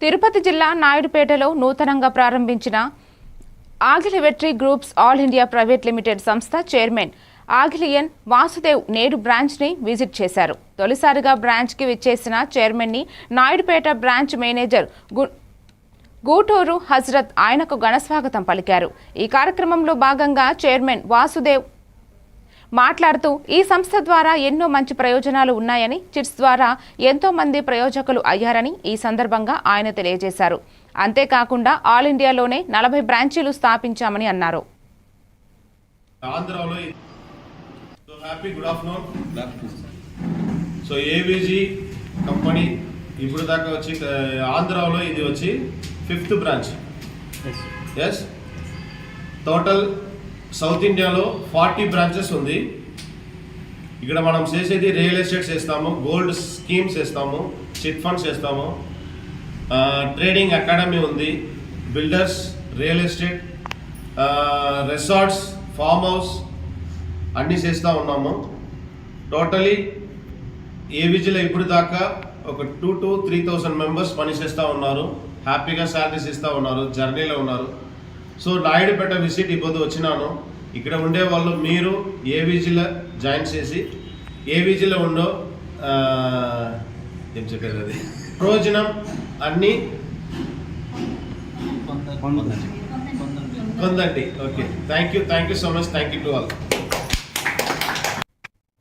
తిరుపతి జిల్లా నాయుడుపేటలో నూతనంగా ప్రారంభించిన Agili Vetri groups all India private limited సంస్థ చైర్మన్ ఆగిలియన్ వాసుదేవ్ నేడు బ్రాంచ్ని విజిట్ చేశారు. తొలిసారిగా బ్రాంచ్కి విచ్చేసిన చైర్మన్ని నాయుడుపేట బ్రాంచ్ మేనేజర్ గూటూరు హజ్రత్ ఆయనకు ఘనస్వాగతం పలికారు. ఈ కార్యక్రమంలో భాగంగా చైర్మన్ వాసుదేవ్ మాట్లాడుతూ ఈ సంస్థ ద్వారా ఎన్నో మంచి ప్రయోజనాలు ఉన్నాయని, చిట్స్ ద్వారా ఎంతో మంది ప్రయోజకులు అయ్యారని ఈ సందర్భంగా ఆయన తెలియజేశారు. అంతేకాకుండా ఆల్ ఇండియాలోనే 40 బ్రాంచీలు స్థాపించామని అన్నారు. సో ఏవిజీ కంపెనీ ఇప్పుడు దాకా వచ్చి ఆంధ్రాలో ఇది వచ్చి 5th branch. Yes, total south ఇండియాలో 40 బ్రాంచెస్ ఉంది. ఇక్కడ మనం చేసేది రియల్ ఎస్టేట్స్ వేస్తాము, గోల్డ్ స్కీమ్స్ వేస్తాము, చిట్ ఫండ్స్ వేస్తాము, ట్రేడింగ్ అకాడమీ ఉంది, builders, real estate, resorts, farm house అన్నీ చేస్తూ ఉన్నాము. టోటలీ ఏవిజీలో ఇప్పుడు దాకా ఒక 2,000 to 3,000 మెంబర్స్ పని చేస్తూ ఉన్నారు. హ్యాపీగా శాలరీస్ ఇస్తూ ఉన్నారు, జర్నీలో ఉన్నారు. సో నాయుడుపేట విజిట్ ఇబ్బంది వచ్చినాను. ఇక్కడ ఉండే వాళ్ళు మీరు ఏవిజీలో జాయిన్ చేసి ఏవిజీలో ఉండో ఏం చెప్పారు అది ప్రయోజనం అన్నీ పొందండి. Okay, thank you so much. Thank you to all.